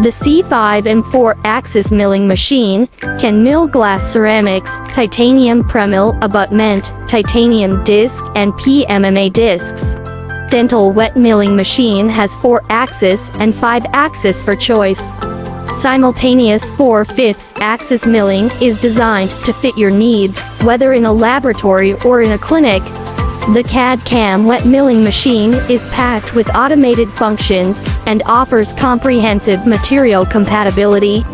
The C5 and 4-axis milling machine can mill glass ceramics, titanium premill, abutment, titanium disc, and PMMA discs. Dental wet milling machine has 4-axis and 5-axis for choice. Simultaneous 4/5 axis milling is designed to fit your needs, whether in a laboratory or in a clinic. The CAD/CAM wet milling machine is packed with automated functions and offers comprehensive material compatibility.